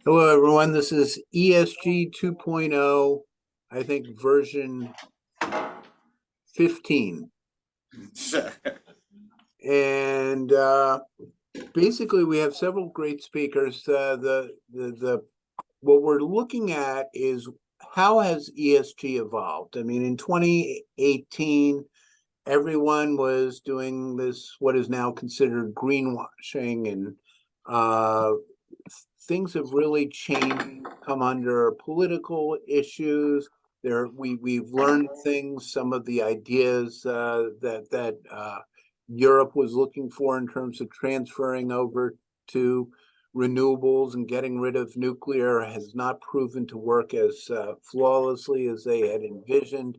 Hello, everyone. This is ESG 2.0, I think version 15. And basically, we have several great speakers. What we're looking at is how has ESG evolved? I mean, in 2018, everyone was doing this, what is now considered greenwashing, and things have really changed, come under political issues. We've learned things, some of the ideas that Europe was looking for in terms of transferring over to renewables and getting rid of nuclear has not proven to work as flawlessly as they had envisioned.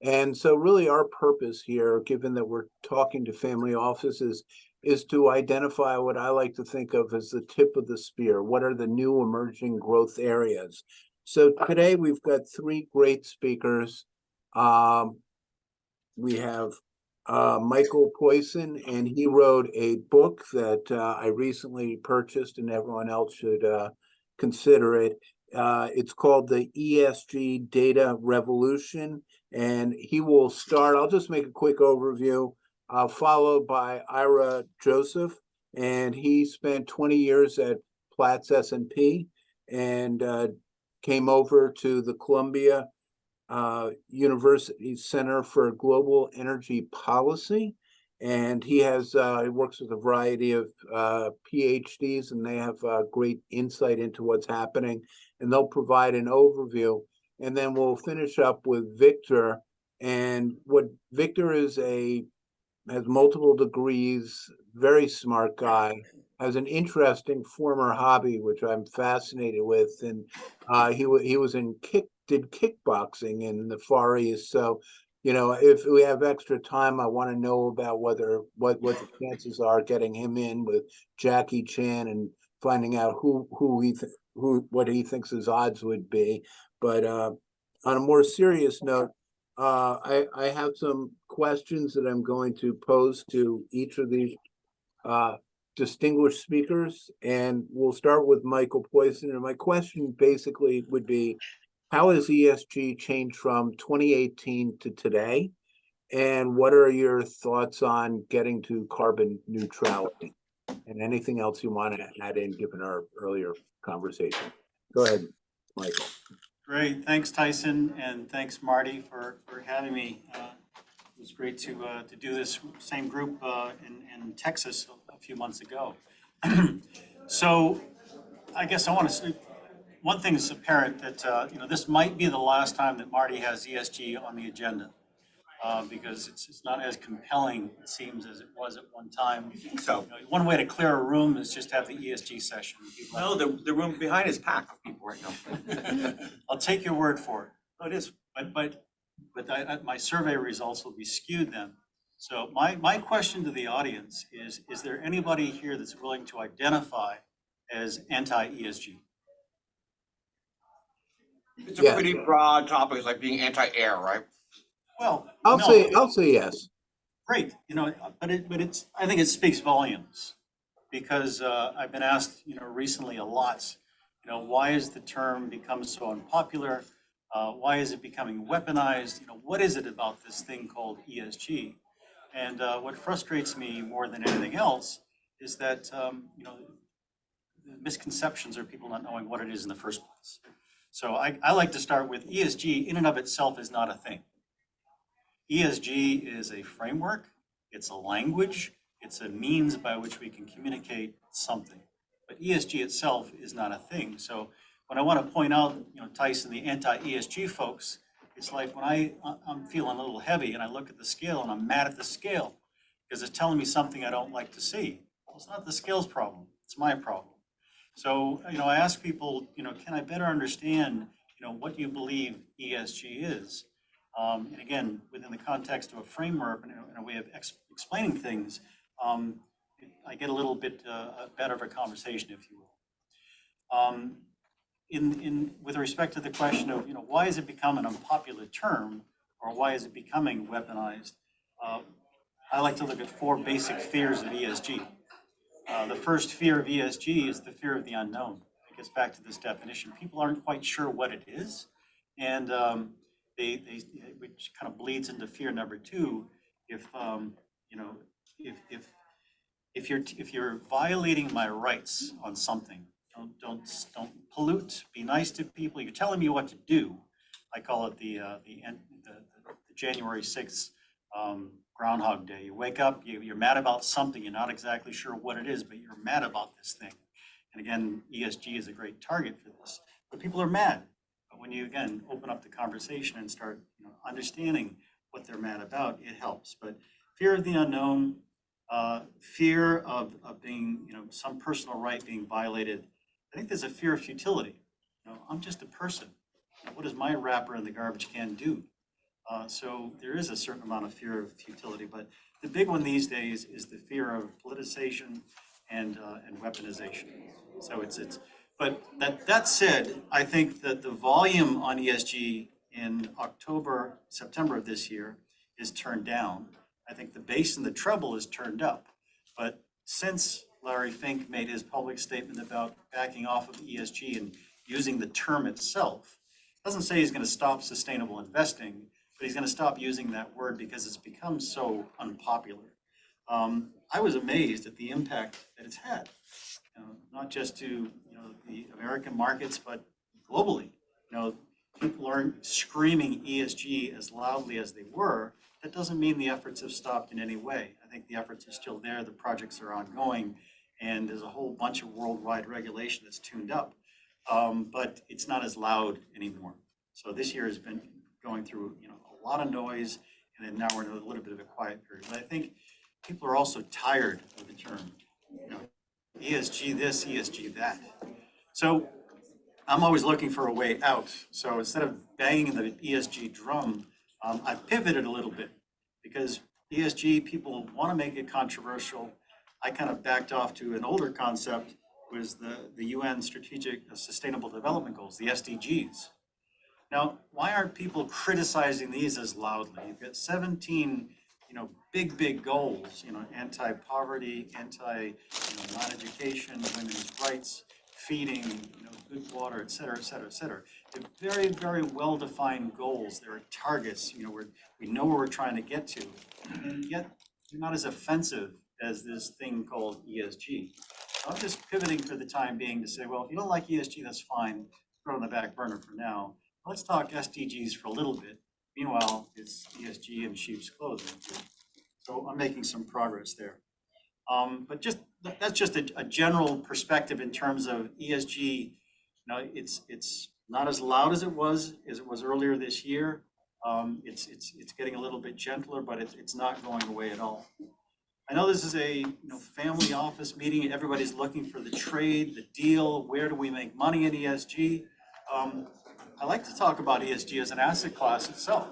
And so really our purpose here, given that we're talking to family offices, is to identify what I like to think of as the tip of the spear. What are the new emerging growth areas? So today we've got three great speakers. We have Michael Poisson, and he wrote a book that I recently purchased, and everyone else should consider it. It's called The ESG Data Revolution, and he will start. I'll just make a quick overview, followed by Ira Joseph, and he spent 20 years at Platts S&P and came over to the Columbia University Center for Global Energy Policy, and he works with a variety of PhDs, and they have great insight into what's happening, and they'll provide an overview. And then we'll finish up with Victor. And what Victor has multiple degrees, very smart guy, has an interesting former hobby, which I'm fascinated with. And he did kickboxing in the Far East. So, if we have extra time, I want to know about what the chances are getting him in with Jackie Chan and finding out what he thinks his odds would be. But on a more serious note, I have some questions that I'm going to pose to each of these distinguished speakers, and we'll start with Michael Poisson. And my question basically would be, how has ESG changed from 2018 to today? And what are your thoughts on getting to carbon neutrality? And anything else you want to add in, given our earlier conversation? Go ahead, Michael. Great. Thanks, Tyson, and thanks, Marty, for having me. It was great to do this same group in Texas a few months ago. So I guess I want to say, one thing is apparent that this might be the last time that Marty has ESG on the agenda, because it's not as compelling, it seems, as it was at one time. So one way to clear a room is just have the ESG session. no, the room behind is packed with people right now. I'll take your word for it. Oh, it is. But my survey results will be skewed then. So my question to the audience is there anybody here that's willing to identify as anti-ESG? It's a pretty broad topic. It's like being anti-air, right? Well, I'll say yes. Great, but it's I think it speaks volumes, because I've been asked recently a lot, why has the term become so unpopular? Why is it becoming weaponized? What is it about this thing called ESG? And what frustrates me more than anything else is that the misconceptions are people not knowing what it is in the first place. So I like to start with ESG in and of itself is not a thing. ESG is a framework, it's a language, it's a means by which we can communicate something. But ESG itself is not a thing. So when I want to point out, Tyson, the anti-ESG folks, it's like when I'm feeling a little heavy and I look at the scale and I'm mad at the scale because it's telling me something I don't like to see. Well, it's not the scale's problem, it's my problem. So, I ask people, can I better understand, what you believe ESG is? And again, within the context of a framework and a way of explaining things, I get a little bit better of a conversation, if you will. With respect to the question of, why has it become an unpopular term, or why is it becoming weaponized? I like to look at four basic fears of ESG. The first fear of ESG is the fear of the unknown. gets back to this definition. People aren't quite sure what it is. And which kind of bleeds into fear number two. If, you know, if you're violating my rights on something, don't pollute, be nice to people. You're telling me what to do. I call it the January 6th Groundhog Day. You wake up, you're mad about something, you're not exactly sure what it is, but you're mad about this thing. And again, ESG is a great target for this, but people are mad. But when you, again, open up the conversation and start understanding what they're mad about, it helps. But fear of the unknown, fear of being, some personal right being violated. I think there's a fear of futility. I'm just a person. What does my wrapper in the garbage can do? So there is a certain amount of fear of futility, but the big one these days is the fear of politicization and weaponization. So but that said, I think that the volume on ESG in September of this year is turned down. I think the bass and the treble is turned up. But since Larry Fink made his public statement about backing off of ESG and using the term itself, doesn't say he's going to stop sustainable investing, but he's going to stop using that word because it's become so unpopular. I was amazed at the impact that it's had, not just to the American markets, but globally. People aren't screaming ESG as loudly as they were. That doesn't mean the efforts have stopped in any way. I think the efforts are still there, the projects are ongoing, and there's a whole bunch of worldwide regulation that's tuned up, but it's not as loud anymore. So this year has been going through a lot of noise, and then now we're in a little bit of a quiet period. But I think people are also tired of the term, ESG this, ESG that. So I'm always looking for a way out. So instead of banging the ESG drum, I've pivoted a little bit because ESG, people want to make it controversial. I kind of backed off to an older concept, was the UN Strategic Sustainable Development Goals, the SDGs. Now, why aren't people criticizing these as loudly? You've got 17, big goals, anti-poverty, non-education, women's rights, feeding, good water, et cetera, et cetera, et cetera. They're very, very well-defined goals. There are targets, we know where we're trying to get to, and yet they're not as offensive as this thing called ESG. So I'm just pivoting for the time being to say, well, if you don't like ESG, that's fine. Throw it on the back burner for now. Let's talk SDGs for a little bit. Meanwhile, it's ESG and sheep's clothing. So I'm making some progress there. But that's just a general perspective in terms of ESG. It's not as loud as it was earlier this year. It's getting a little bit gentler, but it's not going away at all. I know this is a family office meeting. Everybody's looking for the trade, the deal. Where do we make money in ESG? I like to talk about ESG as an asset class itself,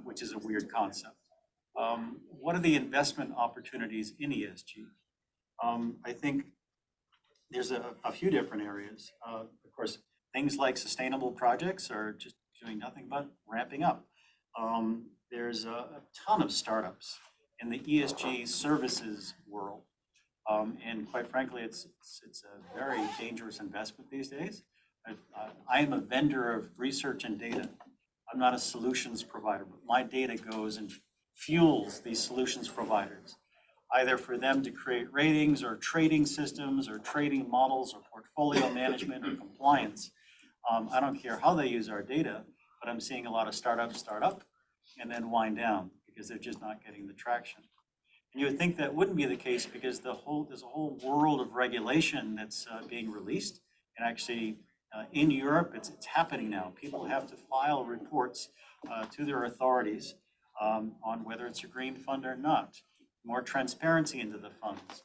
which is a weird concept. What are the investment opportunities in ESG? I think there's a few different areas. Of course, things like sustainable projects are just doing nothing but ramping up. There's a ton of startups in the ESG services world. And quite frankly, it's a very dangerous investment these days. I am a vendor of research and data. I'm not a solutions provider, but my data goes and fuels these solutions providers, either for them to create ratings or trading systems or trading models or portfolio management or compliance. I don't care how they use our data, but I'm seeing a lot of startups start up and then wind down because they're just not getting the traction. And you would think that wouldn't be the case because there's a whole world of regulation that's being released. And actually, in Europe, it's happening now. People have to file reports to their authorities on whether it's a green fund or not. More transparency into the funds,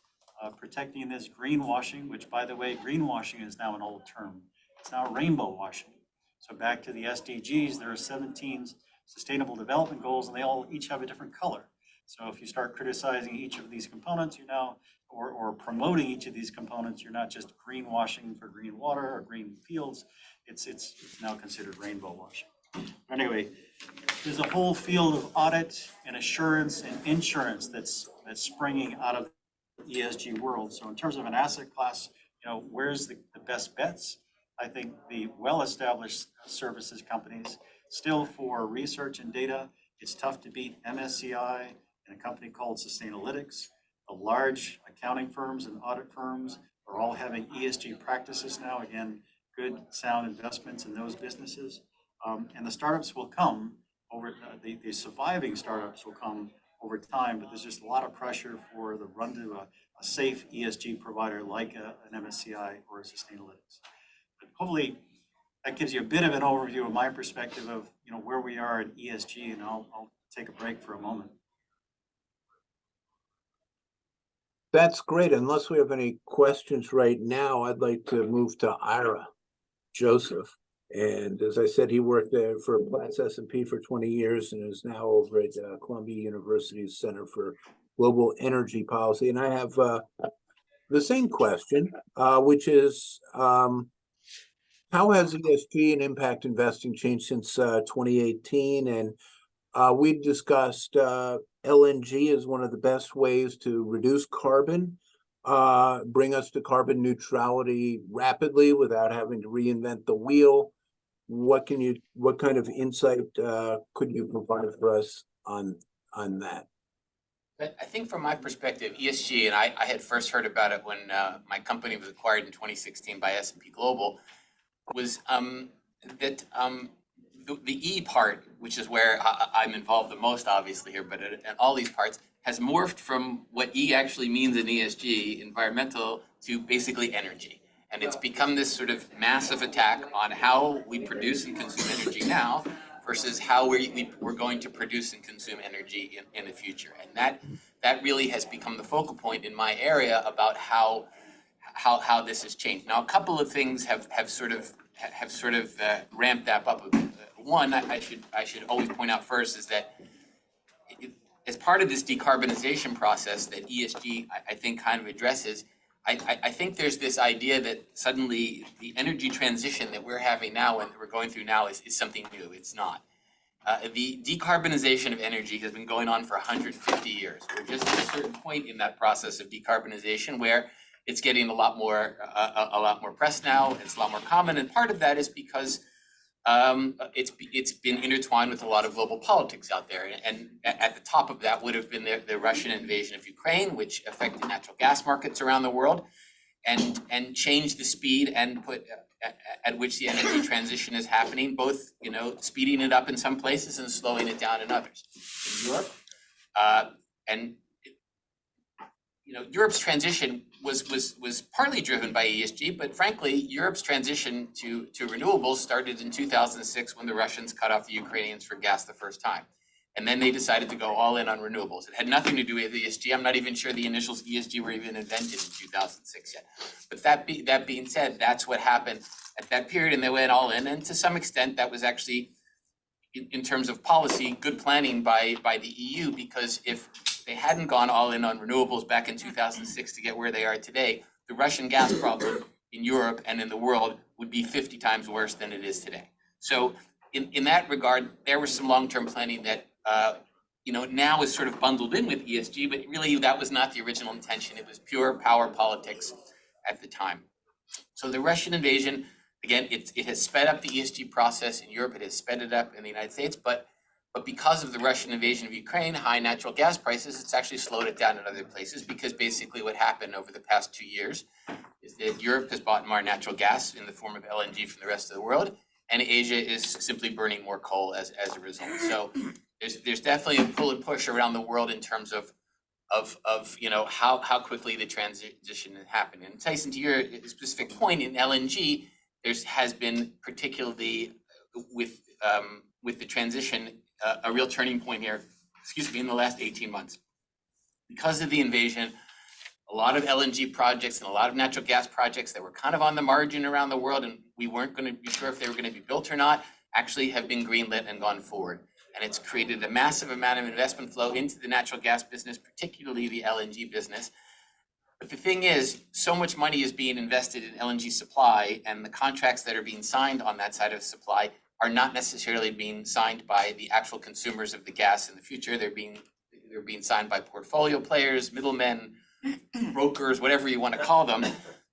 protecting this greenwashing, which, by the way, greenwashing is now an old term. It's now rainbow washing. So back to the SDGs, there are 17 sustainable development goals, and they all each have a different color. So if you start criticizing each of these components, you're now, or promoting each of these components, you're not just greenwashing for green water or green fields. It's now considered rainbow washing. Anyway, there's a whole field of audit and assurance and insurance that's springing out of the ESG world. So in terms of an asset class where's the best bets? I think the well-established services companies, still for research and data, it's tough to beat MSCI and a company called Sustainalytics. The large accounting firms and audit firms are all having ESG practices now. Again, good, sound investments in those businesses. And the startups will come over, the surviving startups will come over time, but there's just a lot of pressure for the run to a safe ESG provider like an MSCI or a Sustainalytics. But hopefully that gives you a bit of an overview of my perspective of where we are in ESG, and I'll take a break for a moment. That's great. Unless we have any questions right now, I'd like to move to Ira Joseph. And as I said, he worked there for Platts S&P for 20 years and is now over at Columbia University's Center for Global Energy Policy. And I have the same question, which is, how has ESG and impact investing changed since 2018? And we discussed LNG as one of the best ways to reduce carbon, bring us to carbon neutrality rapidly without having to reinvent the wheel. What kind of insight could you provide for us on that? I think from my perspective, ESG, and I had first heard about it when my company was acquired in 2016 by S&P Global, was that the E part, which is where I'm involved the most obviously here, but at all these parts, has morphed from what E actually means in ESG, environmental, to basically energy. And it's become this sort of massive attack on how we produce and consume energy now versus how we're going to produce and consume energy in the future. And that really has become the focal point in my area about how this has changed. Now, a couple of things have sort of ramped that up a bit. One, I should always point out first is that as part of this decarbonization process that ESG I think kind of addresses, I think there's this idea that suddenly the energy transition that we're having now and we're going through now is something new. It's not. The decarbonization of energy has been going on for 150 years. We're just at a certain point in that process of decarbonization where it's getting a lot more press now. It's a lot more common, and part of that is because it's been intertwined with a lot of global politics out there, and at the top of that would have been the Russian invasion of Ukraine, which affected natural gas markets around the world, and changed the speed and at which the energy transition is happening, both speeding it up in some places and slowing it down in others. In Europe, Europe's transition was partly driven by ESG, but frankly, Europe's transition to renewables started in 2006 when the Russians cut off the Ukrainians for gas the first time. And then they decided to go all in on renewables. It had nothing to do with ESG. I'm not even sure the initials ESG were even invented in 2006 yet. But that being said, that's what happened at that period, and they went all in. And to some extent, that was actually, in terms of policy, good planning by the EU, because if they hadn't gone all in on renewables back in 2006 to get where they are today, the Russian gas problem in Europe and in the world would be 50 times worse than it is today. So in that regard, there was some long-term planning that now is sort of bundled in with ESG, but really that was not the original intention. It was pure power politics at the time. So the Russian invasion, again, it has sped up the ESG process in Europe. It has sped it up in the United States, but because of the Russian invasion of Ukraine, high natural gas prices, it's actually slowed it down in other places, because basically what happened over the past 2 years is that Europe has bought more natural gas in the form of LNG from the rest of the world, and Asia is simply burning more coal as a result. So there's definitely a pull and push around the world in terms of how quickly the transition is happening. And Tyson, to your specific point in LNG, has been particularly with the transition a real turning point here, in the last 18 months. Because of the invasion, a lot of LNG projects and a lot of natural gas projects that were kind of on the margin around the world and we weren't going to be sure if they were going to be built or not, actually have been greenlit and gone forward. And it's created a massive amount of investment flow into the natural gas business, particularly the LNG business. But the thing is, so much money is being invested in LNG supply, and the contracts that are being signed on that side of supply are not necessarily being signed by the actual consumers of the gas in the future. They're being signed by portfolio players, middlemen, brokers, whatever you want to call them.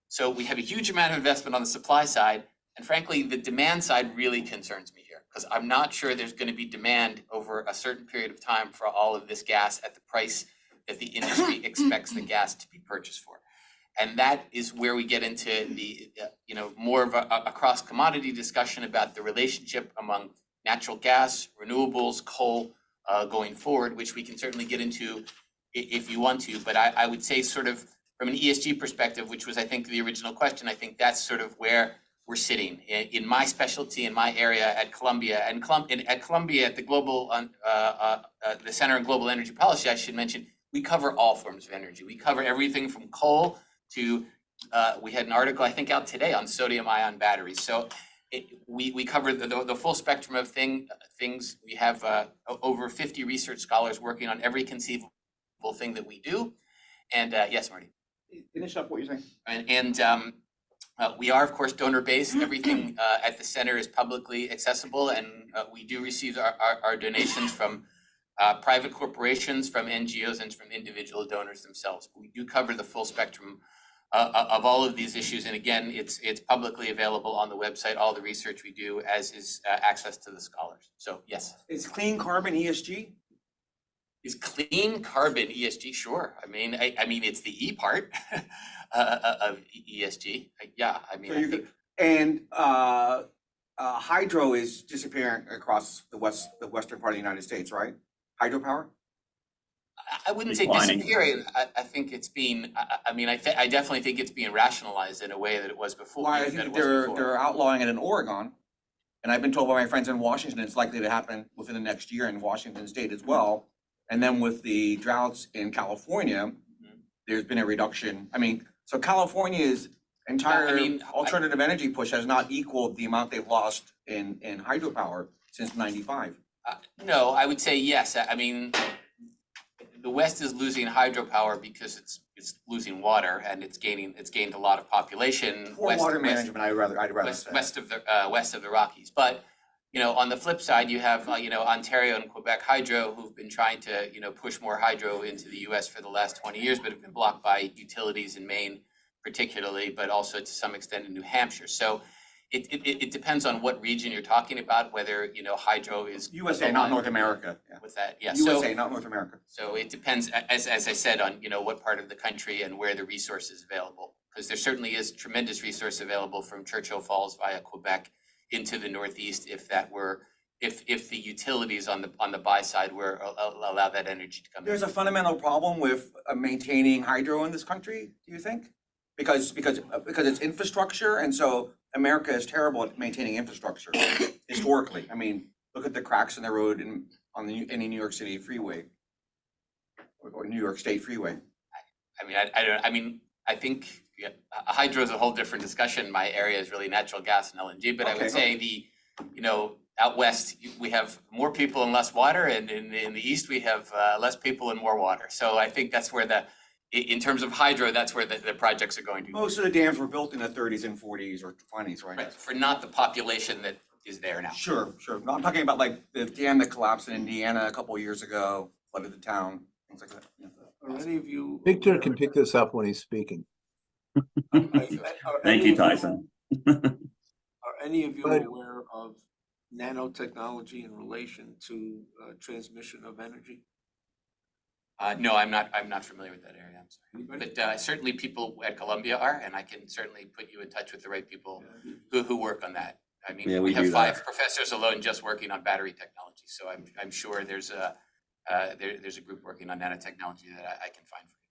So we have a huge amount of investment on the supply side, and frankly, the demand side really concerns me here, because I'm not sure there's going to be demand over a certain period of time for all of this gas at the price that the industry expects the gas to be purchased for. And that is where we get into the, more of a cross commodity discussion about the relationship among natural gas, renewables, coal, going forward, which we can certainly get into if you want to. But I would say sort of from an ESG perspective, which was, I think, the original question, I think that's sort of where we're sitting. In my specialty, in my area at Columbia, at Columbia, at the Global, the Center on Global Energy Policy, I should mention, we cover all forms of energy. We cover everything from coal to, we had an article, I think, out today on sodium-ion batteries. So we cover the full spectrum of things. We have over 50 research scholars working on every conceivable thing that we do. And yes, Marty. Finish up what you're saying. And we are, of course, donor-based. Everything at the center is publicly accessible, and we do receive our donations from private corporations, from NGOs, and from individual donors themselves. But we do cover the full spectrum of all of these issues. And again, it's publicly available on the website, all the research we do, as is access to the scholars. So yes. Is clean carbon ESG? Is clean carbon ESG? Sure. I mean, it's the E part of ESG. Yeah, I mean, So you could, and hydro is disappearing across the western part of the United States, right? Hydropower? I wouldn't say Declining. disappearing. I think it's being, I definitely think it's being rationalized in a way that it was before. Why, I that think it was they're before. outlawing it in Oregon. And I've been told by my friends in Washington, it's likely to happen within the next year in Washington State as well. And then with the droughts in California, there's been a reduction. I mean, so California's entire alternative energy push has not equaled the amount they've lost in hydropower since '95. No, I would say yes. I mean, the West is losing hydropower because it's losing water, and it's gained a lot of population. For water management, I'd rather say. West of the Rockies. But on the flip side, you have Ontario and Quebec Hydro, who've been trying to push more hydro into the U.S. for the last 20 years, but have been blocked by utilities in Maine, particularly, but also to some extent in New Hampshire. So it depends on what region you're talking about, whether hydro is USA, not North America. Yeah. with that. Yeah. USA, not North America. So it depends, as I said, on what part of the country and where the resource is available, because there certainly is tremendous resource available from Churchill Falls via Quebec into the Northeast, if the utilities on the buy side were allow that energy to come in. There's a fundamental problem with maintaining hydro in this country, do you think? Because it's infrastructure, and so America is terrible at maintaining infrastructure historically. I mean, look at the cracks in the road on any New York City freeway or New York State freeway. I think hydro is a whole different discussion. My area is really natural gas and LNG, but I would say out west we have more people and less water, and in the east we have less people and more water. So I think that's where in terms of hydro, that's where the projects are going to. Most of the dams were built in the 30s and 40s or 20s, right? Right, for not the population that is there now. Sure. No, I'm talking about like the dam that collapsed in Indiana a couple of years ago, flooded the town, things like that. Yeah. Are any of you? Victor can pick this up when he's speaking. Thank you, Tyson. Are any of you aware of nanotechnology in relation to transmission of energy? No, I'm not familiar with that area, I'm sorry. Anybody? But certainly people at Columbia are, and I can certainly put you in touch with the right people who work on that. I mean, Yeah, we we have do 5 that. professors alone just working on battery technology, so I'm sure there's a group working on nanotechnology that I can find for you.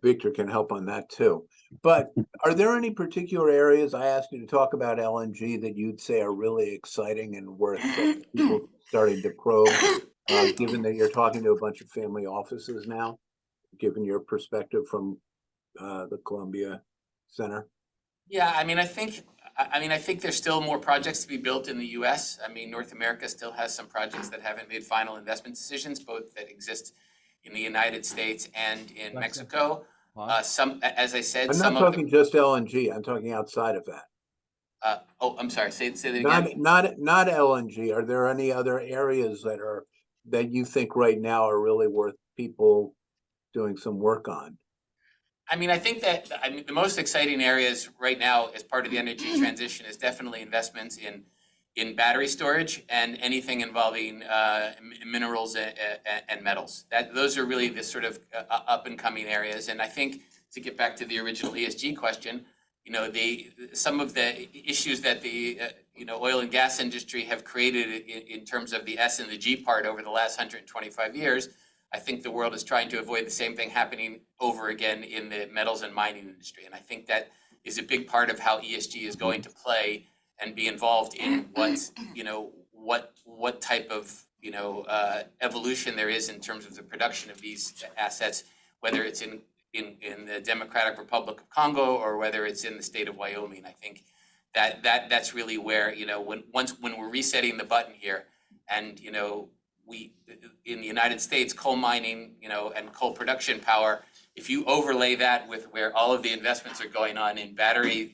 Victor can help on that too. But are there any particular areas, I asked you to talk about LNG, that you'd say are really exciting and worth people starting to probe, given that you're talking to a bunch of family offices now, given your perspective from the Columbia Center? Yeah, I think there's still more projects to be built in the US. I mean, North America still has some projects that haven't made final investment decisions, both that exist in the United States and in Mexico. Some, as I said, I'm not talking just LNG, I'm talking outside of that. I'm sorry, say that again. Not LNG. Are there any other areas that you think right now are really worth people doing some work on? I mean, I think that, the most exciting areas right now as part of the energy transition is definitely investments in battery storage and anything involving minerals and metals. Those are really the sort of up and coming areas. And I think, to get back to the original ESG question, some of the issues that the oil and gas industry have created in terms of the S and the G part over the last 125 years, I think the world is trying to avoid the same thing happening over again in the metals and mining industry. And I think that is a big part of how ESG is going to play and be involved in what type of evolution there is in terms of the production of these assets, whether it's in the Democratic Republic of Congo or whether it's in the state of Wyoming. I think that's really where when we're resetting the button here, and we in the United States, coal mining, and coal production power, if you overlay that with where all of the investments are going on in battery,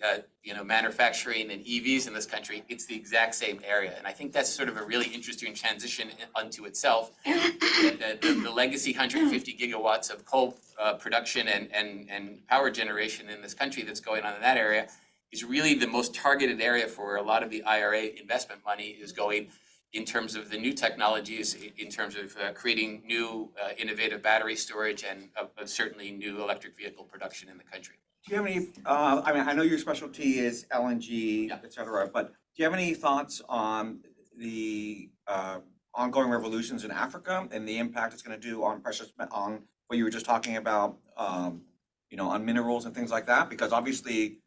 manufacturing and EVs in this country, it's the exact same area. And I think that's sort of a really interesting transition unto itself. The legacy 150 gigawatts of coal production and power generation in this country that's going on in that area is really the most targeted area for where a lot of the IRA investment money is going, in terms of the new technologies, in terms of creating new innovative battery storage and certainly new electric vehicle production in the country. Do you have any, I know your specialty is LNG, Yeah. et cetera, but do you have any thoughts on the ongoing revolutions in Africa and the impact it's going to do on on what you were just talking about, on minerals and things like that? Because obviously,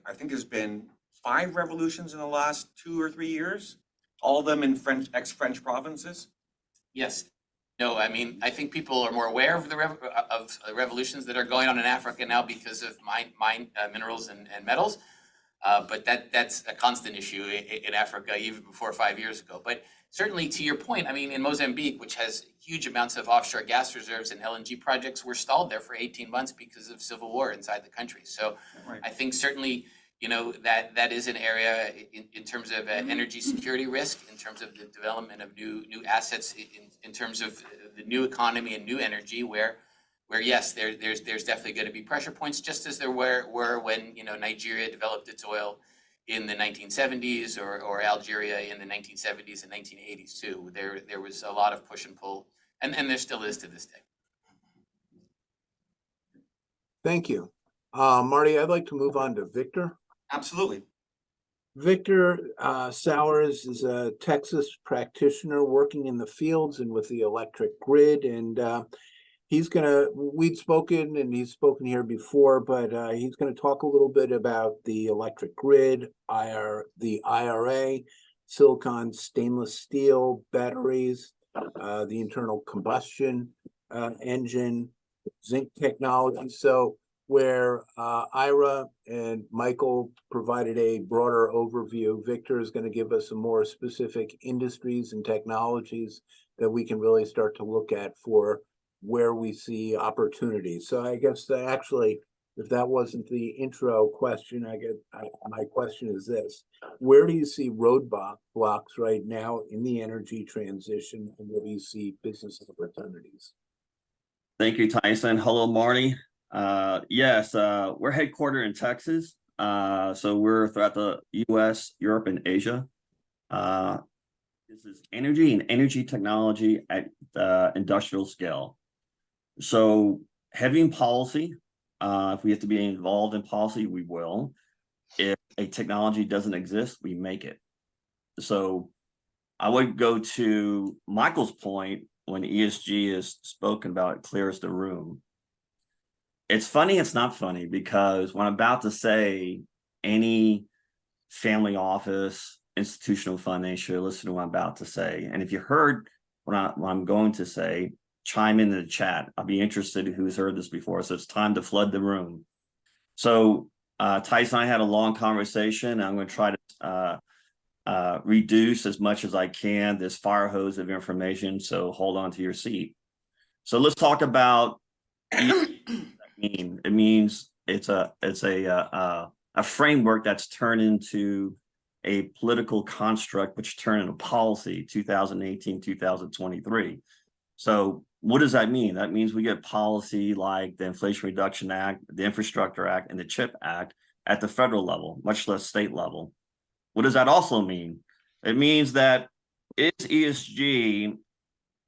I think there's been 5 revolutions in the last 2 or 3 years. All of them in ex-French provinces? Yes. No, I mean, I think people are more aware of the revolutions that are going on in Africa now because of minerals and metals. But that's a constant issue in Africa even before 5 years ago. But certainly, to your point, I mean, in Mozambique, which has huge amounts of offshore gas reserves and LNG projects, were stalled there for 18 months because of civil war inside the country. So Right. I think certainly, that is an area in terms of energy security risk, in terms of the development of new assets, in terms of the new economy and new energy, where yes, there's definitely going to be pressure points, just as there were when Nigeria developed its oil in the 1970s or Algeria in the 1970s and 1980s too. There was a lot of push and pull, and there still is to this day. Thank you. Marty, I'd like to move on to Victor. Absolutely. Victor Sauers is a Texas practitioner working in the fields and with the electric grid. And we'd spoken and he's spoken here before, but he's going to talk a little bit about the electric grid, the IRA, silicon, stainless steel, batteries, the internal combustion engine, zinc technology. So where Ira and Michael provided a broader overview, Victor is going to give us some more specific industries and technologies that we can really start to look at for where we see opportunities. So I guess that actually, if that wasn't the intro question, my question is this: where do you see roadblocks right now in the energy transition, and where do you see business opportunities? Thank you, Tyson. Hello, Marty. Yes, we're headquartered in Texas. So we're throughout the US, Europe, and Asia. This is energy and energy technology at the industrial scale. So having policy, if we have to be involved in policy, we will. If a technology doesn't exist, we make it. So I would go to Michael's point when ESG is spoken about, it clears the room. It's funny, it's not funny, because what I'm about to say, any family office, institutional financier, listen to what I'm about to say. And if you heard what I'm going to say, chime in the chat. I'll be interested in who's heard this before. So it's time to flood the room. So Tyson and I had a long conversation. I'm going to try to reduce as much as I can this fire hose of information. So hold on to your seat. So let's talk about it means it's a framework that's turned into a political construct, which turned into policy 2018, 2023. So what does that mean? That means we get policy like the Inflation Reduction Act, the Infrastructure Act, and the CHIP Act at the federal level, much less state level. What does that also mean? It means that is ESG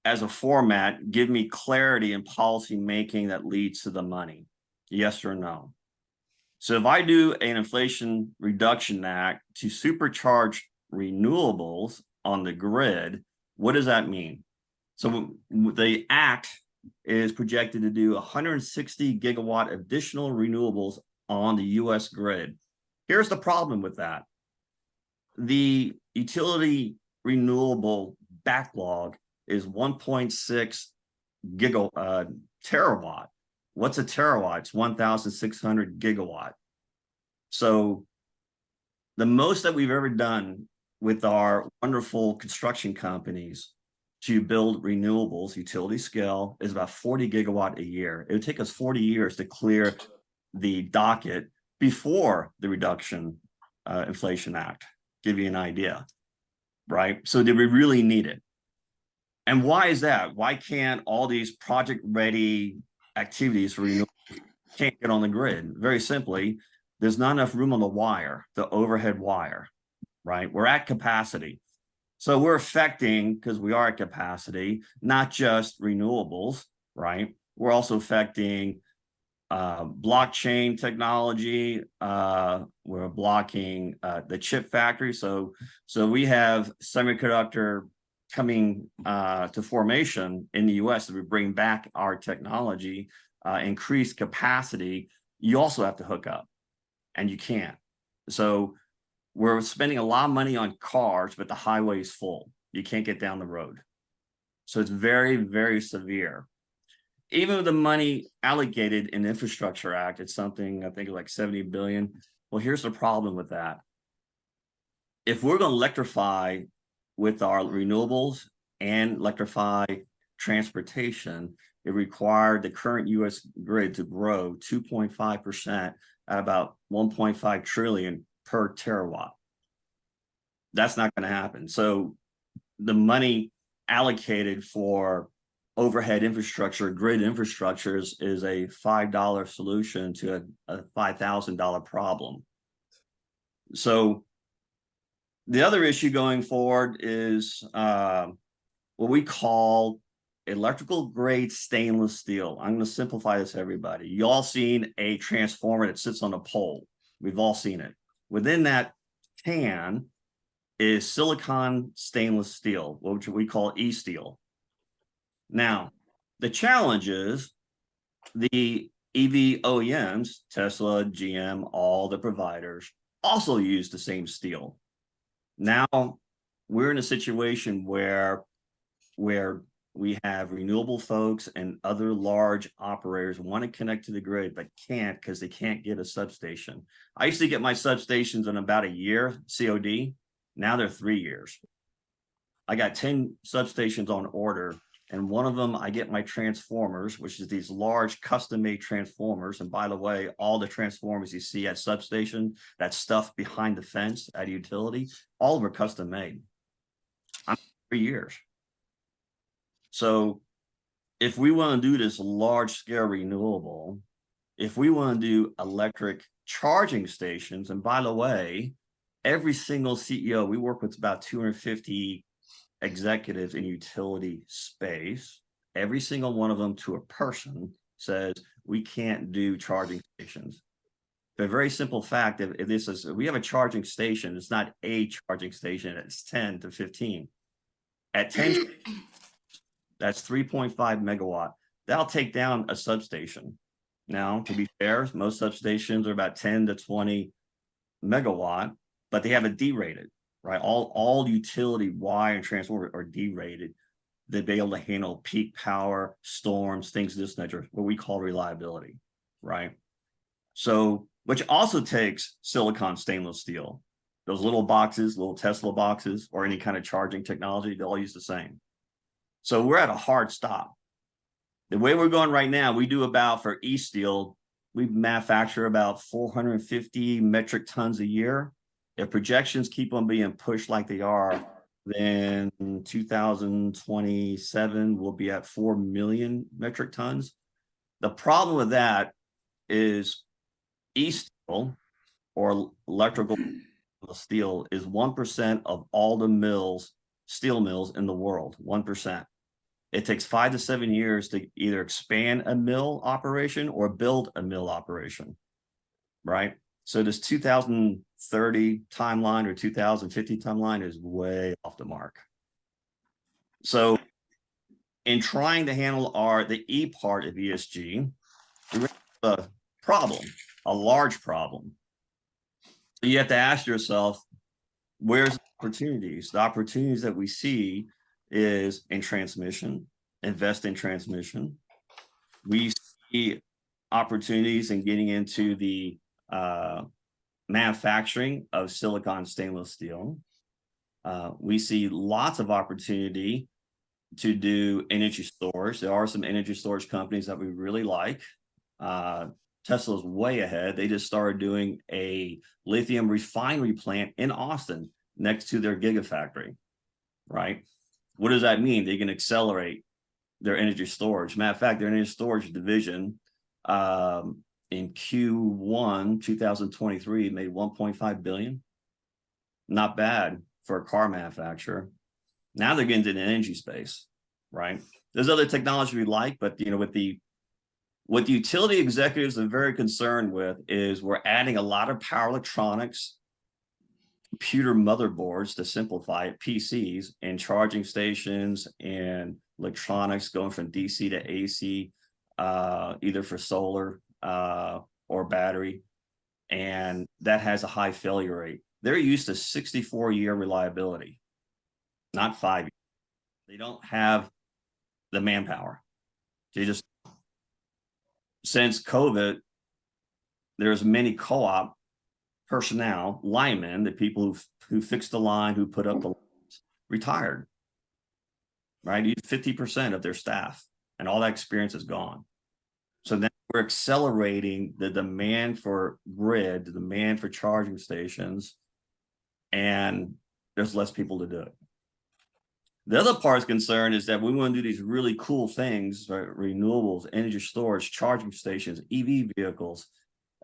as a format give me clarity in policy making that leads to the money? Yes or no? So if I do an Inflation Reduction Act to supercharge renewables on the grid, what does that mean? So the act is projected to do 160 gigawatt additional renewables on the US grid. Here's the problem with that. The utility renewable backlog is 1.6 terawatt. What's a terawatt? It's 1,600 gigawatt. So the most that we've ever done with our wonderful construction companies to build renewables, utility scale, is about 40 gigawatt a year. It would take us 40 years to clear the docket before the Inflation Act. Give you an idea, right? So did we really need it? And why is that? Why can't all these project-ready activities for renewables can't get on the grid? Very simply, there's not enough room on the wire, the overhead wire, right? We're at capacity. So we're affecting, because we are at capacity, not just renewables, right? We're also affecting blockchain technology. We're blocking the chip factory. So we have semiconductor coming to formation in the US. If we bring back our technology, increase capacity, you also have to hook up, and you can't. So we're spending a lot of money on cars, but the highway is full. You can't get down the road. So it's very, very severe. Even with the money allocated in the Infrastructure Act, it's something I think like 70 billion. Well, here's the problem with that. If we're going to electrify with our renewables and electrify transportation, it required the current US grid to grow 2.5% at about 1.5 trillion per terawatt. That's not going to happen. So the money allocated for overhead infrastructure, grid infrastructures, is a $5 solution to a $5,000 problem. So the other issue going forward is what we call electrical grade stainless steel. I'm going to simplify this, everybody. You all seen a transformer that sits on a pole. We've all seen it. Within that can is silicon stainless steel, which we call E-steel. Now, the challenge is the EV OEMs, Tesla, GM, all the providers, also use the same steel. Now, we're in a situation where we have renewable folks and other large operators want to connect to the grid, but can't because they can't get a substation. I used to get my substations in about a year, COD. Now they're 3 years. I got 10 substations on order, and one of them I get my transformers, which is these large custom-made transformers. And by the way, all the transformers you see at substation, that stuff behind the fence at utility, all of them are custom-made. 3 years. So if we want to do this large scale renewable, if we want to do electric charging stations, and by the way, every single CEO, we work with about 250 executives in utility space, every single one of them to a person says, we can't do charging stations. The very simple fact, if we have a charging station, it's not a charging station, it's 10 to 15. At 10, that's 3.5 megawatt. That'll take down a substation. Now, to be fair, most substations are about 10 to 20 megawatt, but they have a D-rated, right? All utility wire and transformer are D-rated. They'd be able to handle peak power, storms, things of this nature, what we call reliability, right? So, which also takes silicon stainless steel. Those little boxes, little Tesla boxes, or any kind of charging technology, they all use the same. So we're at a hard stop. The way we're going right now, we do about, for E-steel, we manufacture about 450 metric tons a year. If projections keep on being pushed like they are, then 2027 we'll be at 4 million metric tons. The problem with that is e-steel or electrical steel is 1% of all the mills, steel mills in the world, 1%. It takes 5 to 7 years to either expand a mill operation or build a mill operation, right? So this 2030 timeline or 2050 timeline is way off the mark. So in trying to handle the E part of ESG, we have a problem, a large problem. So you have to ask yourself, where's the opportunities? The opportunities that we see is in transmission, invest in transmission. We see opportunities in getting into the manufacturing of silicon stainless steel. We see lots of opportunity to do energy storage. There are some energy storage companies that we really like. Tesla's way ahead. They just started doing a lithium refinery plant in Austin next to their gigafactory, right? What does that mean? They can accelerate their energy storage. Matter of fact, their energy storage division in Q1 2023 made 1.5 billion. Not bad for a car manufacturer. Now they're getting into the energy space, right? There's other technology we like, but you know, what the utility executives are very concerned with is we're adding a lot of power electronics, computer motherboards to simplify it, PCs, and charging stations and electronics going from DC to AC, either for solar or battery. And that has a high failure rate. They're used to 64-year reliability, not 5 years. They don't have the manpower. They just, since COVID, there's many co-op personnel, linemen, the people who fixed the line, who put up the lines, retired, right? 50% of their staff, and all that experience is gone. So then we're accelerating the demand for grid, the demand for charging stations, and there's less people to do it. The other part is concerned is that we want to do these really cool things, right? Renewables, energy storage, charging stations, EV vehicles.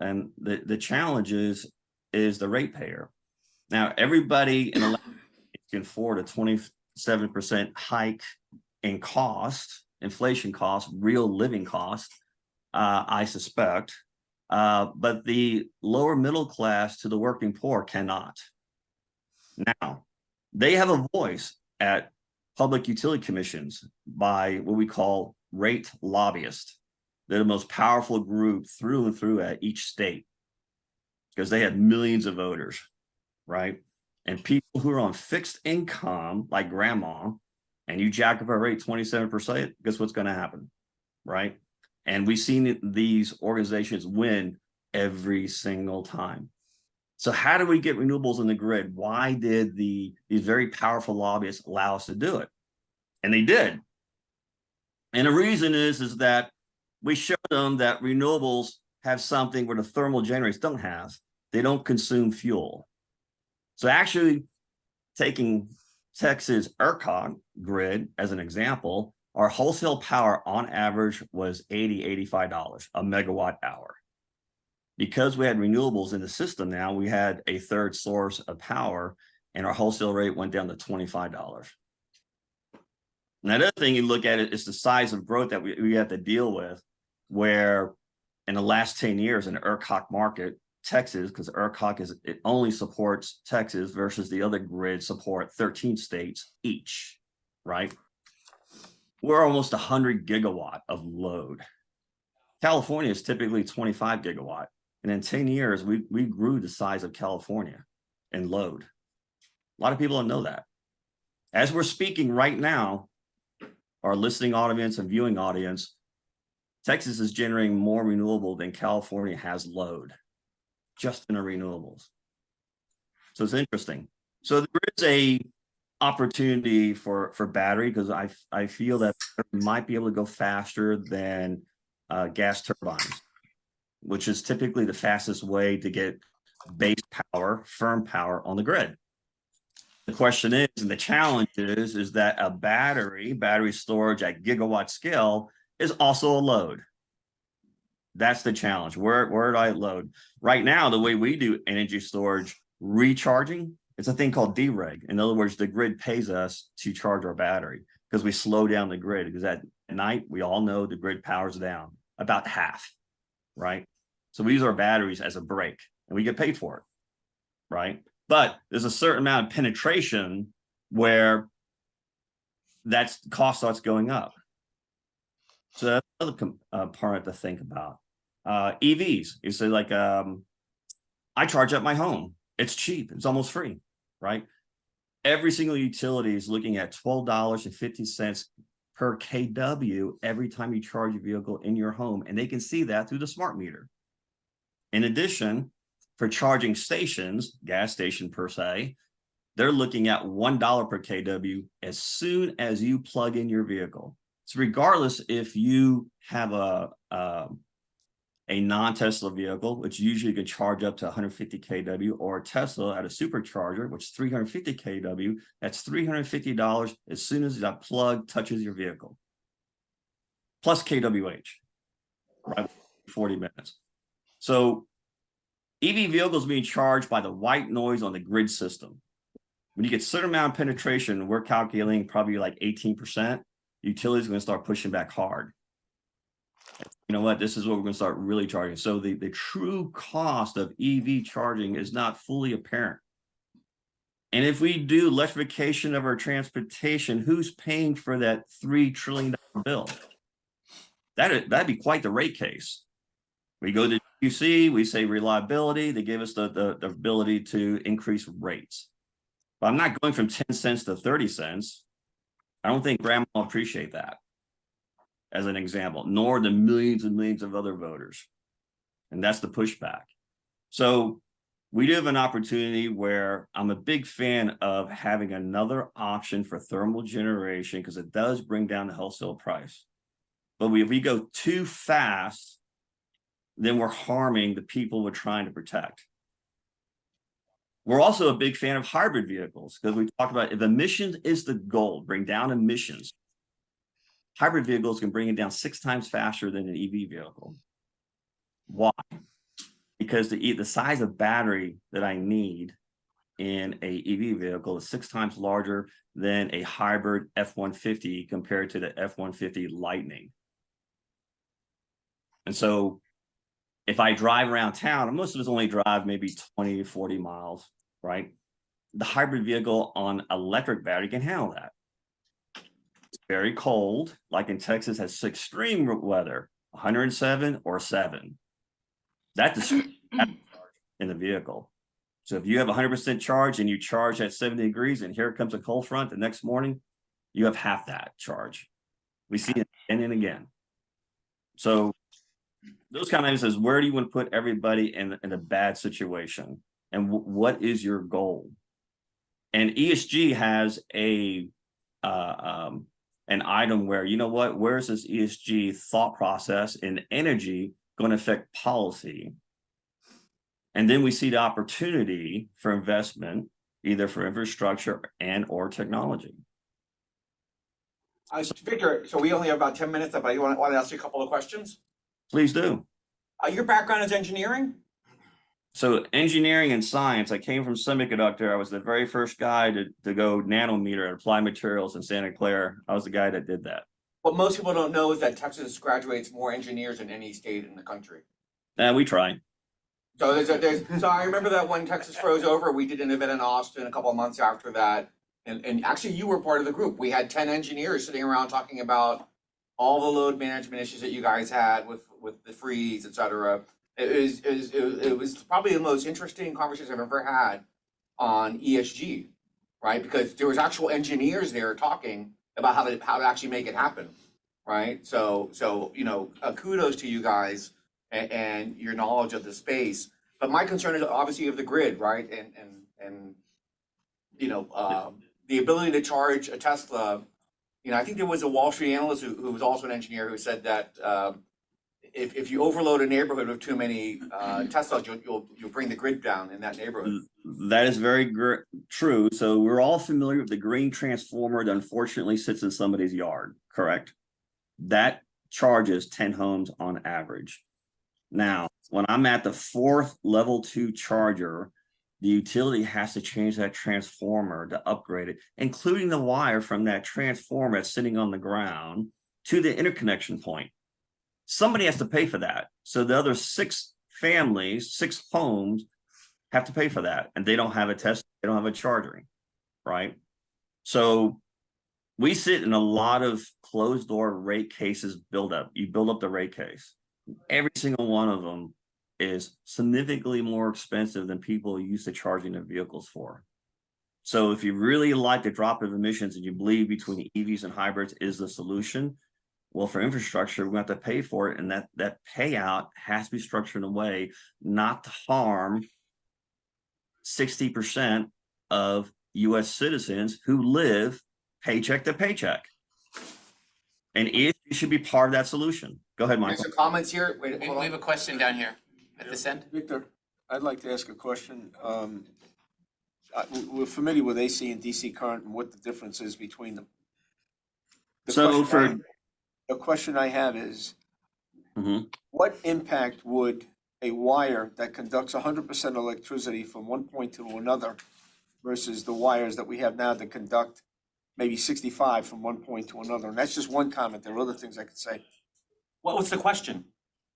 And the challenge is the ratepayer. Now, everybody in the can afford a 27% hike in cost, inflation cost, real living cost, I suspect. But the lower middle class to the working poor cannot. Now, they have a voice at public utility commissions by what we call rate lobbyists. They're the most powerful group through and through at each state because they have millions of voters, right? And people who are on fixed income, like grandma, and you jack up our rate 27%, guess what's going to happen, right? And we've seen these organizations win every single time. So how do we get renewables in the grid? Why did these very powerful lobbyists allow us to do it? And they did. And the reason is that we showed them that renewables have something where the thermal generators don't have. They don't consume fuel. So actually, taking Texas ERCOT grid as an example, our wholesale power on average was $80, $85 a megawatt hour. Because we had renewables in the system now, we had a third source of power, and our wholesale rate went down to $25. Another thing you look at is the size of growth that we have to deal with, where in the last 10 years in the ERCOT market, Texas, because ERCOT it only supports Texas versus the other grid support 13 states each, right? We're almost 100 gigawatt of load. California is typically 25 gigawatt. And in 10 years, we grew the size of California in load. A lot of people don't know that. As we're speaking right now, our listening audience and viewing audience, Texas is generating more renewable than California has load, just in the renewables. So it's interesting. So there is a opportunity for battery, because I feel that we might be able to go faster than gas turbines, which is typically the fastest way to get base power, firm power on the grid. The question is, and the challenge is that a battery storage at gigawatt scale is also a load. That's the challenge. Where do I load? Right now, the way we do energy storage recharging, it's a thing called dereg. In other words, the grid pays us to charge our battery because we slow down the grid. Because at night, we all know the grid powers down about half, right? So we use our batteries as a break and we get paid for it, right? But there's a certain amount of penetration where that's cost starts going up. So that's another part to think about. EVs, you say like, I charge at my home. It's cheap. It's almost free, right? Every single utility is looking at $12.50 per kW every time you charge a vehicle in your home. And they can see that through the smart meter. In addition, for charging stations, gas station per se, they're looking at $1 per kW as soon as you plug in your vehicle. So regardless if you have a non-Tesla vehicle, which usually can charge up to 150 kW, or a Tesla at a supercharger, which is 350 kW, that's $350 as soon as that plug touches your vehicle. Plus kWh, right? 40 minutes. So EV vehicles being charged by the white noise on the grid system. When you get a certain amount of penetration, we're calculating probably like 18%, utilities are going to start pushing back hard. You know what, this is what we're going to start really charging. So the true cost of EV charging is not fully apparent. And if we do electrification of our transportation, who's paying for that $3 trillion bill? That'd be quite the rate case. We go to UC, we say reliability, they give us the ability to increase rates. But I'm not going from 10 cents to 30 cents. I don't think grandma will appreciate that as an example, nor the millions and millions of other voters. And that's the pushback. So we do have an opportunity where I'm a big fan of having another option for thermal generation because it does bring down the wholesale price. But if we go too fast, then we're harming the people we're trying to protect. We're also a big fan of hybrid vehicles because we talked about if emissions is the goal, bring down emissions. Hybrid vehicles can bring it down 6 times faster than an EV vehicle. Why? Because the size of battery that I need in a EV vehicle is 6 times larger than a hybrid F-150 compared to the F-150 Lightning. And so if I drive around town, and most of us only drive maybe 20, 40 miles, right? The hybrid vehicle on electric battery can handle that. It's very cold, like in Texas has extreme weather, 107 or 7. That's in the vehicle. So if you have 100% charge and you charge at 70 degrees and here comes a cold front the next morning, you have half that charge. We see it again and again. So those kind of things is where do you want to put everybody in a bad situation? And what is your goal? And ESG has an item where, you know what, where's this ESG thought process in energy going to affect policy? And then we see the opportunity for investment, either for infrastructure and or technology. Victor, so we only have about 10 minutes, but I want to ask you a couple of questions. Please do. Your background is engineering? So engineering and science, I came from semiconductor. I was the very first guy to go nanometer at Applied Materials in Santa Clara. I was the guy that did that. What most people don't know is that Texas graduates more engineers than any state in the country. We try. So so I remember that when Texas froze over, we did an event in Austin a couple of months after that. And actually you were part of the group. We had 10 engineers sitting around talking about all the load management issues that you guys had with the freeze, et cetera. It was probably the most interesting conversation I've ever had on ESG, right? Because there was actual engineers there talking about how to actually make it happen, right? So you know, kudos to you guys and your knowledge of the space. But my concern is obviously of the grid, right? And you know, the ability to charge a Tesla. You know, I think there was a Wall Street analyst who was also an engineer who said that if you overload a neighborhood with too many Teslas, you'll bring the grid down in that neighborhood. That is very true. So we're all familiar with the green transformer that unfortunately sits in somebody's yard, correct? That charges 10 homes on average. Now, when I'm at the 4th level 2 charger, the utility has to change that transformer to upgrade it, including the wire from that transformer that's sitting on the ground to the interconnection point. Somebody has to pay for that. So the other 6 families, 6 homes have to pay for that. And they don't have a test, they don't have a charging, right? So we sit in a lot of closed door rate cases build up. You build up the rate case. Every single one of them is significantly more expensive than people are used to charging their vehicles for. So if you really like the drop of emissions and you believe between EVs and hybrids is the solution, well, for infrastructure, we're going to have to pay for it. And that payout has to be structured in a way not to harm 60% of US citizens who live paycheck to paycheck. And ESG should be part of that solution. Go ahead, There's Michael. some comments here. Wait, Hold we have on. a question down here at this end. Victor, I'd like to ask a question. We're familiar with AC and DC current and what the difference is between them. The question I have is, what impact would a wire that conducts 100% electricity from one point to another versus the wires that we have now that conduct maybe 65 from one point to another? And that's just one comment. There are other things I could say. What was the question?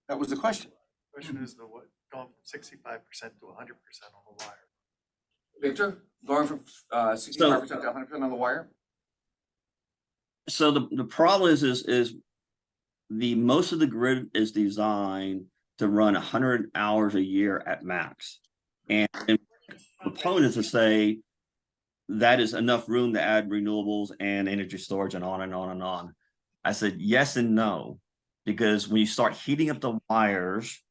That was the question. Question is the what, going from 65% to 100% on the wire. Victor, going from 65% to 100% on the wire? So the problem is the most of the grid is designed to run 100 hours a year at max. And proponents to say that is enough room to add renewables and energy storage and on and on and on. I said yes and no, because when you start heating up the wires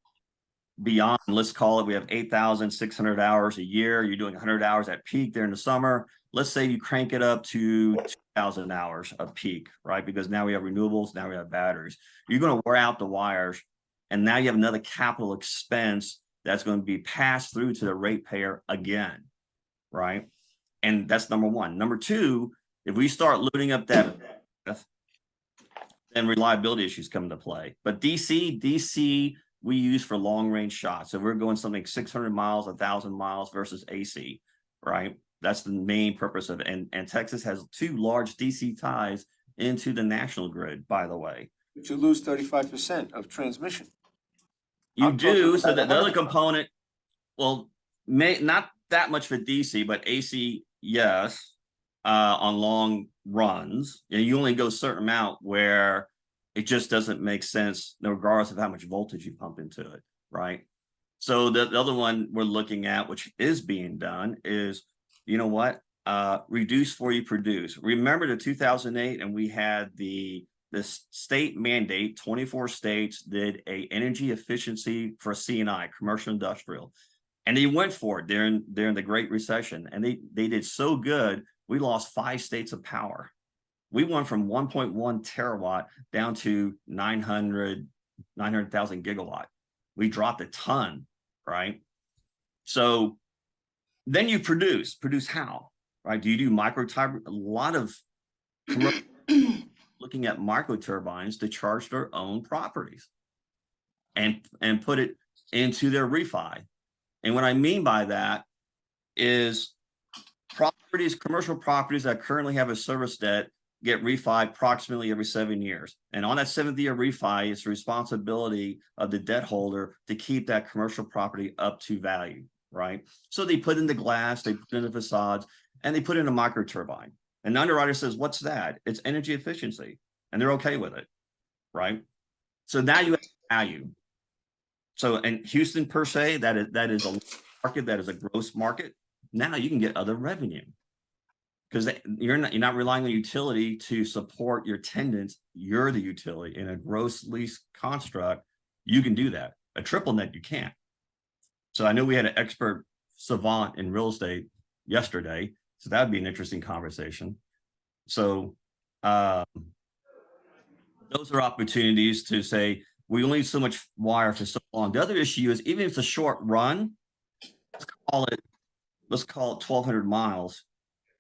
beyond, let's call it, we have 8,600 hours a year. You're doing 100 hours at peak during the summer. Let's say you crank it up to 2,000 hours of peak, right? Because now we have renewables, now we have batteries. You're going to wear out the wires, and now you have another capital expense that's going to be passed through to the ratepayer again, right? And that's number one. Number two, if we start loading up that, then reliability issues come into play. But DC we use for long range shots. So we're going something 600 miles, 1,000 miles versus AC, right? That's the main purpose of it. And Texas has 2 large DC ties into the national grid, by the way. But you lose 35% of transmission. You do, so that the other component, well, not that much for DC, but AC, yes, on long runs. And you only go a certain amount where it just doesn't make sense, regardless of how much voltage you pump into it, right? So the other one we're looking at, which is being done, is, you know what, reduce before you produce. Remember the 2008, and we had the state mandate, 24 states did a energy efficiency for C&I, commercial industrial. And they went for it during the Great Recession. And they did so good, we lost 5 states of power. We went from 1.1 terawatt down to 900,000 gigawatt. We dropped a ton, right? So then you produce how, right? Do you do microturbines? A lot of looking at microturbines to charge their own properties and put it into their refi. And what I mean by that is commercial properties that currently have a service debt get refi approximately every 7 years. And on that 7th year refi, it's the responsibility of the debt holder to keep that commercial property up to value, right? So they put in the glass, they put in the facades, and they put in a microturbine. And the underwriter says, what's that? It's energy efficiency. And they're okay with it, right? So now you have value. So in Houston per se, that is a market, that is a gross market. Now you can get other revenue, because you're not relying on utility to support your tenants. You're the utility. In a gross lease construct, you can do that. A triple net, you can't. So I know we had an expert savant in real estate yesterday, so that would be an interesting conversation. So those are opportunities to say, we only need so much wire for so long. The other issue is, even if it's a short run, let's call it let's call it 1,200 miles.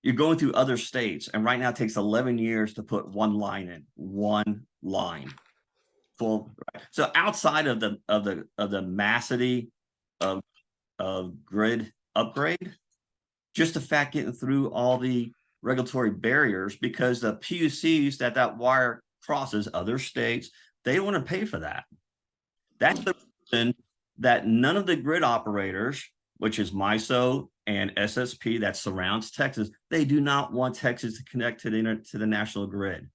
You're going through other states, and right now it takes 11 years to put one line in, one line. Full. So outside of the massity of grid upgrade, just the fact getting through all the regulatory barriers, because the PUCs that wire crosses other states, they don't want to pay for that. That's the reason that none of the grid operators, which is MISO and SSP that surrounds Texas, they do not want Texas to connect to the national grid.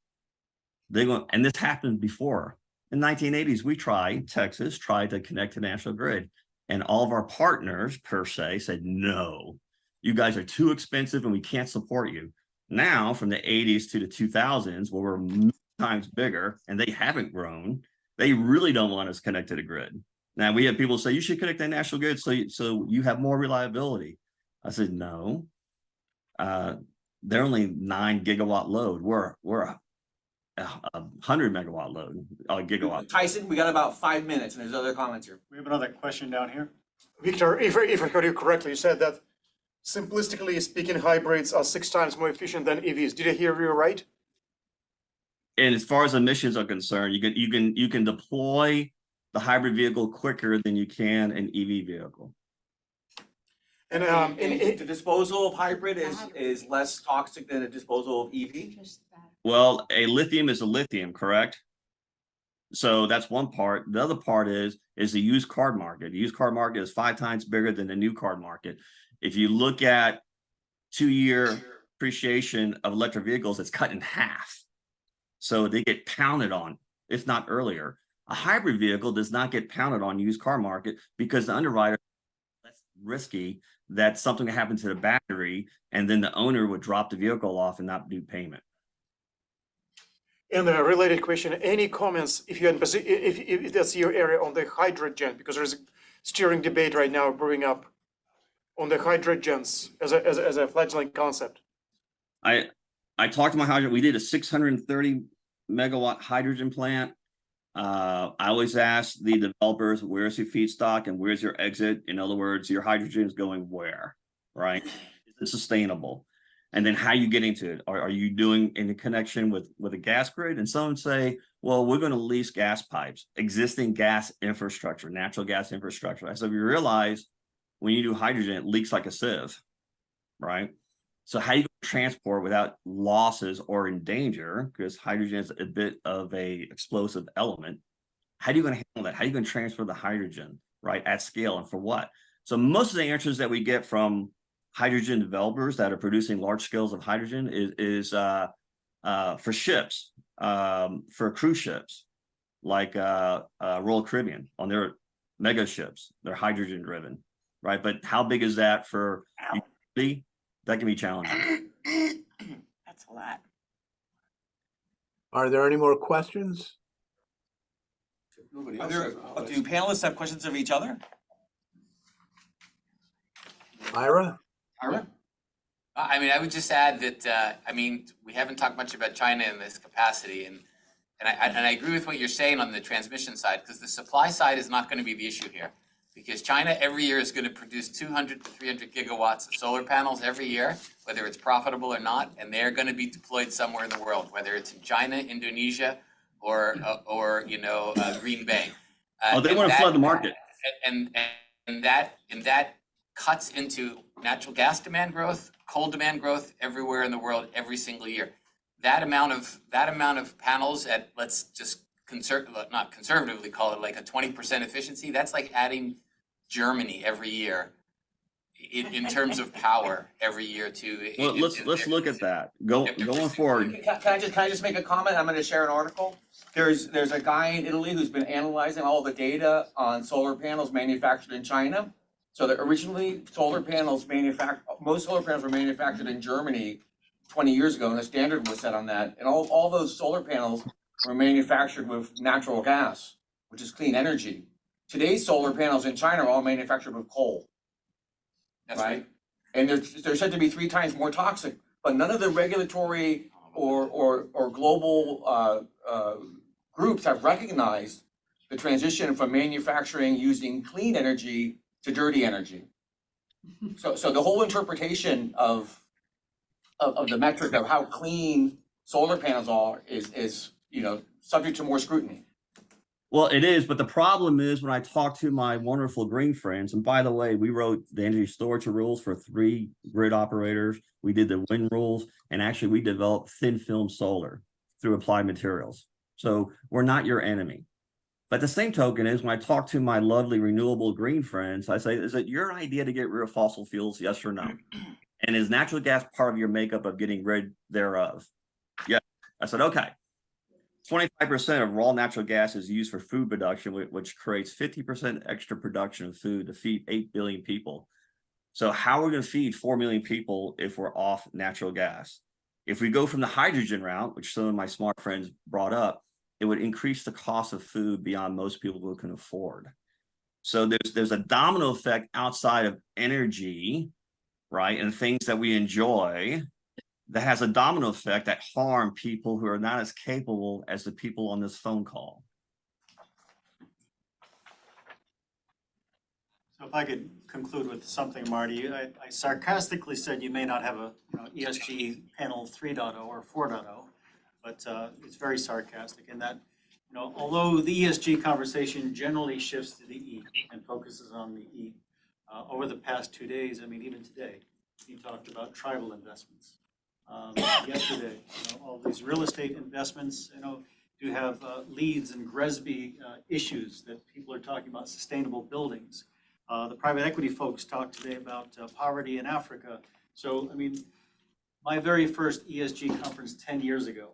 They go, and this happened before. In the 1980s, Texas tried to connect to the national grid, and all of our partners per se said, no, you guys are too expensive and we can't support you. Now, from the 80s to the 2000s, where we're many times bigger and they haven't grown, they really don't want us connected to the grid. Now, we have people say, you should connect to the national grid so you have more reliability. I said, no, they're only 9 gigawatt load. We're a 100 megawatt load, gigawatt. Tyson, we got about 5 minutes, and there's other comments here. We have another question down here. Victor, if I heard you correctly, you said that simplistically speaking, hybrids are 6 times more efficient than EVs. Did I hear you right? And as far as emissions are concerned, you can deploy the hybrid vehicle quicker than you can an EV vehicle. And The disposal of hybrid is less toxic than a disposal of EV? Well, a lithium is a lithium, correct? So that's one part. The other part is the used car market. The used car market is 5 times bigger than the new car market. If you look at 2-year appreciation of electric vehicles, it's cut in half. So they get pounded on, if not earlier. A hybrid vehicle does not get pounded on used car market because the underwriter is less risky that something happened to the battery and then the owner would drop the vehicle off and not do payment. a related question, any comments, if that's your area, on the hydrogen, because there's a steering debate right now brewing up on the hydrogens as a fledgling concept? I talked to my hydrogen. We did a 630 megawatt hydrogen plant. I always ask the developers, where's your feedstock and where's your exit? In other words, your hydrogen is going where, right? Is it sustainable? And then how are you getting to it? Are you doing in connection with a gas grid? And some say, well, we're going to lease gas pipes, existing gas infrastructure, natural gas infrastructure. I said, you realize when you do hydrogen, it leaks like a sieve, right? So how are you going to transport without losses or in danger? Because hydrogen is a bit of a explosive element. How are you going to handle that? How are you going to transfer the hydrogen, right, at scale, and for what? So most of the answers that we get from hydrogen developers that are producing large scales of hydrogen is for ships, for cruise ships, like Royal Caribbean on their mega ships. They're hydrogen driven, right? But how big is that for utility? That can be challenging. That's a lot. Are there any more questions? Do panelists have questions of each other? Ira? Ira? I mean, I would just add that, we haven't talked much about China in this capacity, and I agree with what you're saying on the transmission side, because the supply side is not going to be the issue here. Because China every year is going to produce 200 to 300 gigawatts of solar panels every year, whether it's profitable or not, and they're going to be deployed somewhere in the world, whether it's in China, Indonesia, or Green Bay. They want to flood the market. And that cuts into natural gas demand growth, coal demand growth everywhere in the world every single year. That amount of panels at, let's just not conservatively call it, like a 20% efficiency, that's like adding Germany every year in terms of power every year to. Well, let's look at that. Going forward. Can I just make a comment? I'm going to share an article. There's a guy in Italy who's been analyzing all the data on solar panels manufactured in China. So that originally most solar panels were manufactured in Germany 20 years ago, and a standard was set on that. And all those solar panels were manufactured with natural gas, which is clean energy. Today's solar panels in China are all manufactured with coal. That's right. And they're said to be 3 times more toxic, but none of the regulatory or global groups have recognized the transition from manufacturing using clean energy to dirty energy. So the whole interpretation of the metric of how clean solar panels are is, you know, subject to more scrutiny. Well, it is, but the problem is when I talk to my wonderful green friends, and by the way, we wrote the energy storage rules for 3 grid operators. We did the wind rules, and actually we developed thin film solar through Applied Materials. So we're not your enemy. But the same token is when I talk to my lovely renewable green friends, I say, is it your idea to get rid of fossil fuels? Yes or no? And is natural gas part of your makeup of getting rid thereof? Yeah. I said, okay. 25% of raw natural gas is used for food production, which creates 50% extra production of food to feed 8 billion people. So how are we going to feed 4 million people if we're off natural gas? If we go from the hydrogen route, which some of my smart friends brought up, it would increase the cost of food beyond most people who can afford. So there's a domino effect outside of energy, right, and things that we enjoy that has a domino effect that harm people who are not as capable as the people on this phone call. So if I could conclude with something, Marty, I sarcastically said you may not have a ESG panel 3.0 or 4.0, but it's very sarcastic in that, although the ESG conversation generally shifts to the E and focuses on the E, over the past 2 days, I mean, even today, he talked about tribal investments. Yesterday, all these real estate investments, do have leads and GRESB issues that people are talking about sustainable buildings. The private equity folks talked today about poverty in Africa. So, I mean, my very first ESG conference 10 years ago,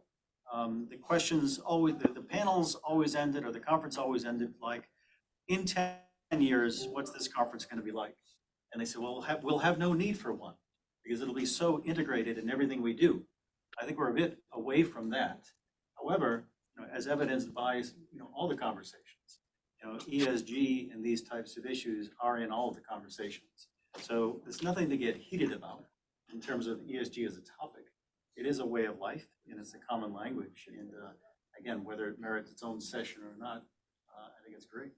the questions always, the panels always ended, or the conference always ended like, in 10 years, what's this conference going to be like? And they said, well, we'll have no need for one because it'll be so integrated in everything we do. I think we're a bit away from that. However, as evidenced by all the conversations, ESG and these types of issues are in all of the conversations. So there's nothing to get heated about in terms of ESG as a topic. It is a way of life and it's a common language. And again, whether it merits its own session or not, I think it's great.